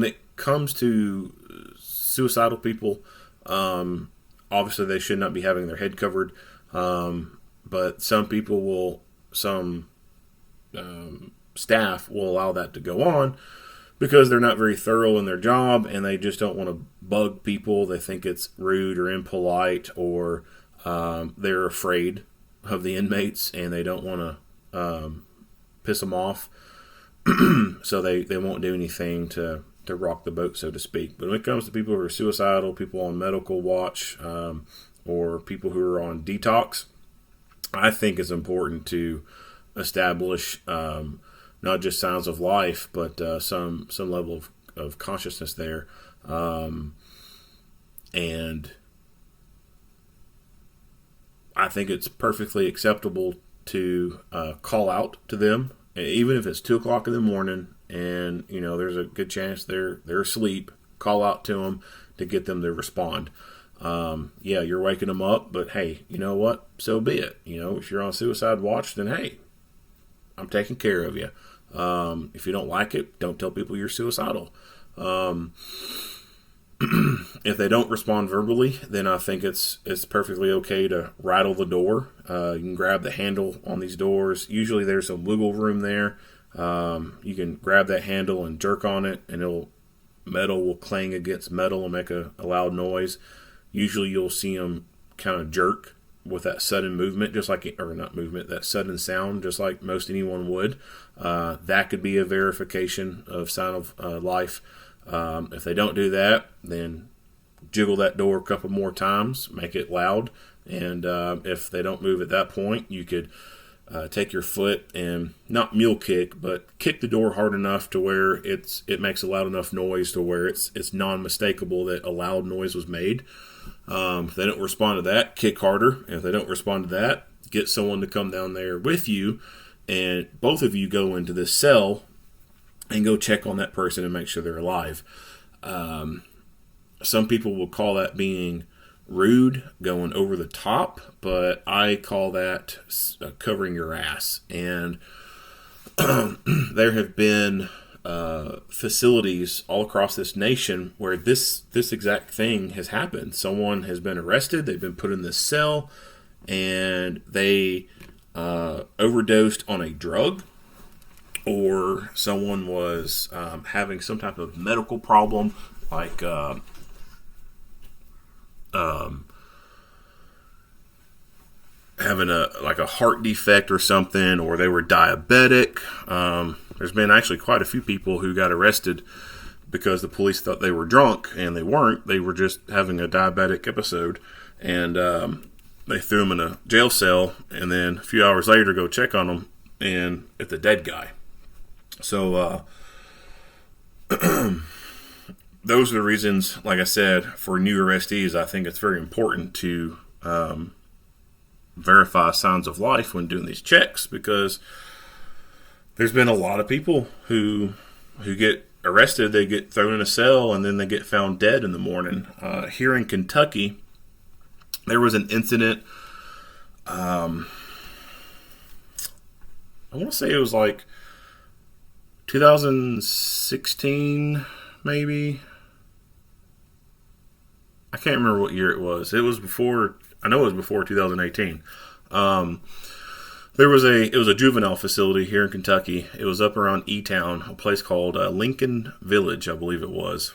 it comes to suicidal people, obviously they should not be having their head covered. But some people some staff will allow that to go on because they're not very thorough in their job, and they just don't want to bug people. They think it's rude or impolite, or they're afraid of the inmates and they don't want to piss them off. So they won't do anything to rock the boat, so to speak. But when it comes to people who are suicidal, people on medical watch, or people who are on detox, I think it's important to establish not just signs of life, but some level of consciousness there. And I think it's perfectly acceptable to call out to them, even if it's 2 o'clock in the morning and there's a good chance they're asleep. Call out to them to get them to respond. Yeah, you're waking them up, but hey, you know what? So be it. If you're on suicide watch, then hey, I'm taking care of you. If you don't like it, don't tell people you're suicidal. If they don't respond verbally, then I think it's perfectly okay to rattle the door. You can grab the handle on these doors. Usually there's some wiggle room there. You can grab that handle and jerk on it, and metal will clang against metal and make a loud noise. Usually you'll see them kind of jerk with that sudden movement, that sudden sound, just like most anyone would. That could be a verification of sign of life. If they don't do that, then jiggle that door a couple more times, make it loud, and if they don't move at that point, you could take your foot and not mule kick, but kick the door hard enough to where it makes a loud enough noise to where it's non-mistakable that a loud noise was made. If they don't respond to that, kick harder. And if they don't respond to that, get someone to come down there with you, and both of you go into this cell and go check on that person and make sure they're alive. Some people will call that being rude, going over the top, but I call that covering your ass. And there have been facilities all across this nation where this exact thing has happened. Someone has been arrested, they've been put in this cell, and they overdosed on a drug, or someone was having some type of medical problem, like having a heart defect or something, or they were diabetic. There's been actually quite a few people who got arrested because the police thought they were drunk, and they weren't. They were just having a diabetic episode, and they threw them in a jail cell, and then a few hours later go check on them, and it's a dead guy. So those are the reasons, like I said, for new arrestees, I think it's very important to verify signs of life when doing these checks, because there's been a lot of people who get arrested, they get thrown in a cell, and then they get found dead in the morning. Here in Kentucky, there was an incident, I want to say it was like 2016, maybe. I can't remember what year it was. It was before 2018. It was a juvenile facility here in Kentucky. It was up around E-Town, a place called Lincoln Village, I believe it was.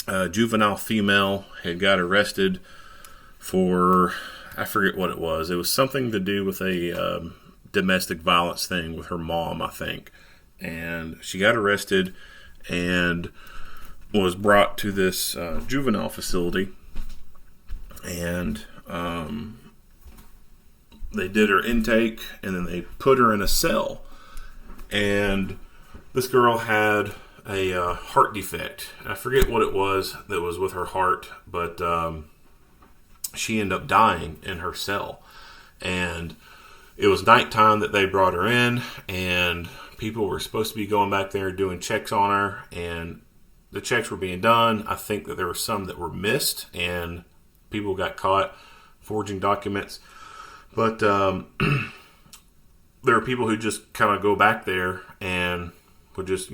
A juvenile female had got arrested for, I forget what it was. It was something to do with a domestic violence thing with her mom, I think. And she got arrested and was brought to this juvenile facility, and they did her intake, and then they put her in a cell. And this girl had a heart defect. I forget what it was that was with her heart, but she ended up dying in her cell. And it was nighttime that they brought her in, and people were supposed to be going back there doing checks on her, and the checks were being done. I think that there were some that were missed, and people got caught forging documents. But there are people who just kind of go back there and would just,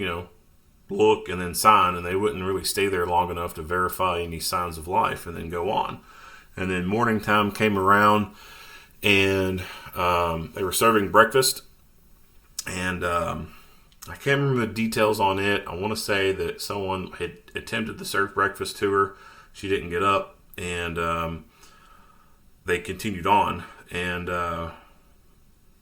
look and then sign, and they wouldn't really stay there long enough to verify any signs of life and then go on. And then morning time came around, and they were serving breakfast, and I can't remember the details on it. I want to say that someone had attempted to serve breakfast to her. She didn't get up, and they continued on. And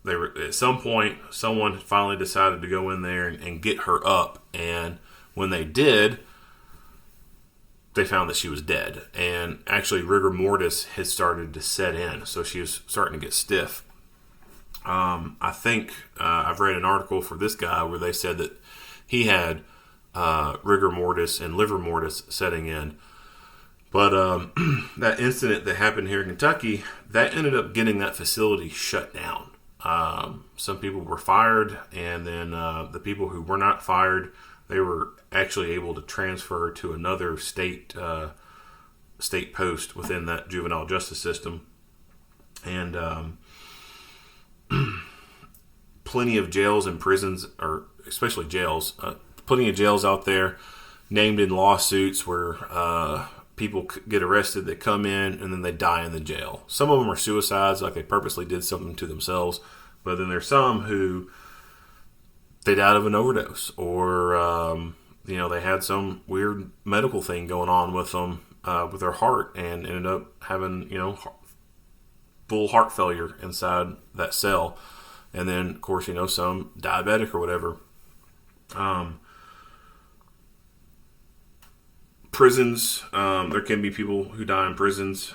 they were, at some point, someone finally decided to go in there and get her up. And When they did, they found that she was dead. And actually, rigor mortis had started to set in, so she was starting to get stiff. I think I've read an article for this guy where they said that he had rigor mortis and liver mortis setting in. But that incident that happened here in Kentucky, that ended up getting that facility shut down. Some people were fired, and then the people who were not fired, they were actually able to transfer to another state post within that juvenile justice system. And plenty of jails and prisons, or especially jails, plenty of jails out there named in lawsuits where people get arrested, they come in, and then they die in the jail. Some of them are suicides, like they purposely did something to themselves. But then there's some who they died of an overdose, or they had some weird medical thing going on with them, with their heart, and ended up having full heart failure inside that cell. And then, of course, some diabetic or whatever. Prisons, there can be people who die in prisons,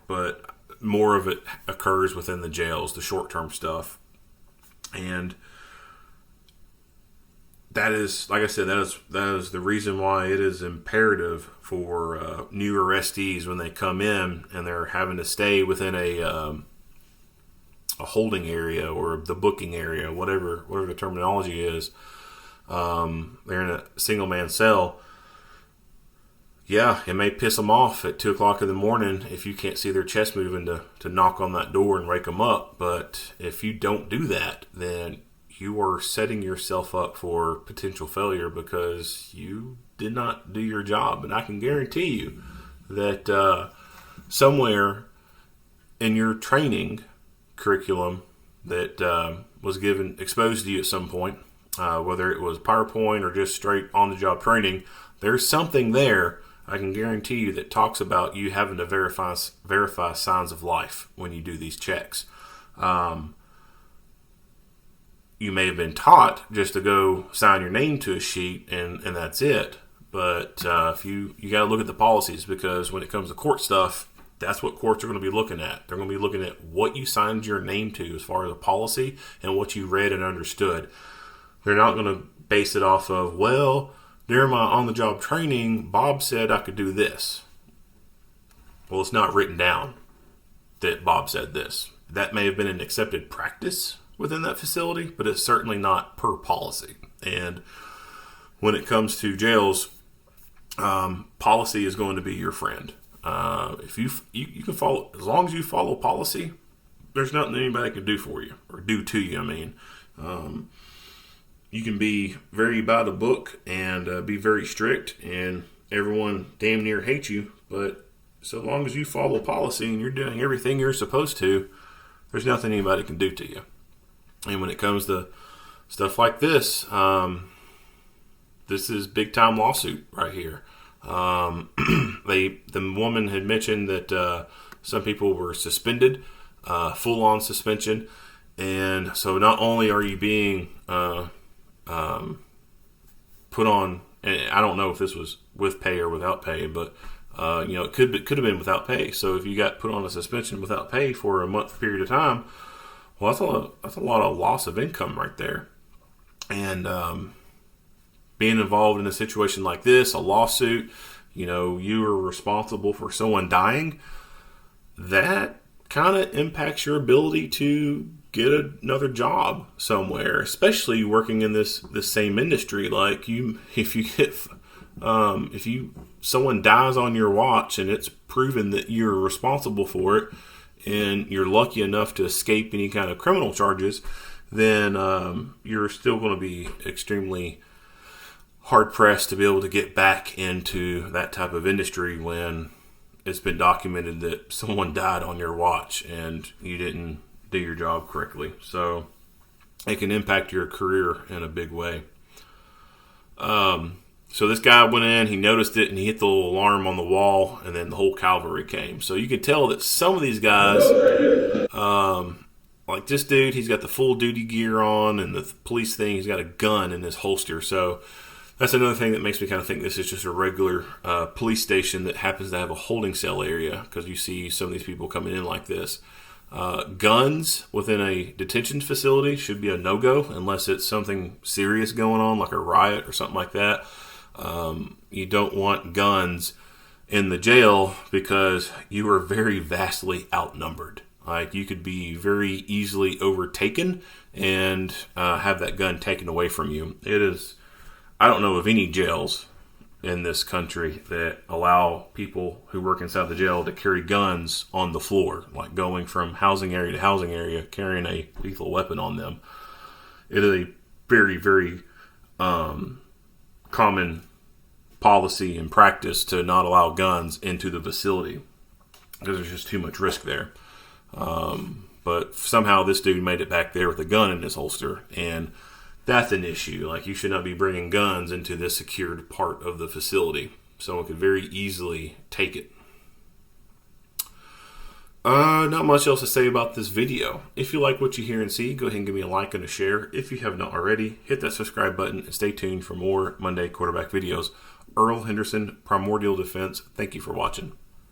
but more of it occurs within the jails, the short-term stuff. And that is, like I said, that is the reason why it is imperative for new arrestees when they come in and they're having to stay within a holding area or the booking area, whatever the terminology is. They're in a single-man cell. Yeah, it may piss them off at 2 o'clock in the morning if you can't see their chest moving to knock on that door and wake them up. But if you don't do that, then you are setting yourself up for potential failure because you did not do your job. And I can guarantee you that somewhere in your training curriculum that was exposed to you at some point, whether it was PowerPoint or just straight on-the-job training, there's something there, I can guarantee you, that talks about you having to verify signs of life when you do these checks. You may have been taught just to go sign your name to a sheet and that's it. But if you got to look at the policies, because when it comes to court stuff, that's what courts are going to be looking at. They're going to be looking at what you signed your name to as far as a policy and what you read and understood. They're not going to base it off of, well, during my on-the-job training, Bob said I could do this. Well, it's not written down that Bob said this. That may have been an accepted practice within that facility, but it's certainly not per policy. And when it comes to jails, policy is going to be your friend. If you can follow, as long as you follow policy, there's nothing anybody can do for you or do to you. I mean, you can be very by the book and be very strict, and everyone damn near hates you. But so long as you follow policy and you're doing everything you're supposed to, there's nothing anybody can do to you. And when it comes to stuff like this, this is big time lawsuit right here. The woman had mentioned that some people were suspended, full on suspension, and so not only are you being put on, and I don't know if this was with pay or without pay, but it could have been without pay. So if you got put on a suspension without pay for a month period of time, well, that's a lot of loss of income right there. And being involved in a situation like this, a lawsuit, you are responsible for someone dying, that kind of impacts your ability to get another job somewhere, especially working in this same industry. Like if someone dies on your watch and it's proven that you're responsible for it, and you're lucky enough to escape any kind of criminal charges, then you're still going to be extremely hard-pressed to be able to get back into that type of industry when it's been documented that someone died on your watch and you didn't do your job correctly. So it can impact your career in a big way. So this guy went in, he noticed it, and he hit the little alarm on the wall, and then the whole cavalry came. So you can tell that some of these guys, like this dude, he's got the full duty gear on and the police thing, he's got a gun in his holster. So That's another thing that makes me kind of think this is just a regular police station that happens to have a holding cell area, because you see some of these people coming in like this. Guns within a detention facility should be a no-go unless it's something serious going on, like a riot or something like that. You don't want guns in the jail because you are very vastly outnumbered. Like, you could be very easily overtaken and have that gun taken away from you. I don't know of any jails in this country that allow people who work inside the jail to carry guns on the floor, like going from housing area to housing area, carrying a lethal weapon on them. It is a very, very common policy and practice to not allow guns into the facility because there's just too much risk there. But somehow this dude made it back there with a gun in his holster, and that's an issue. Like, you should not be bringing guns into this secured part of the facility. Someone could very easily take it. Not much else to say about this video. If you like what you hear and see, go ahead and give me a like and a share. If you have not already, hit that subscribe button and stay tuned for more Monday quarterback videos. Earl Henderson, Primordial Defense. Thank you for watching.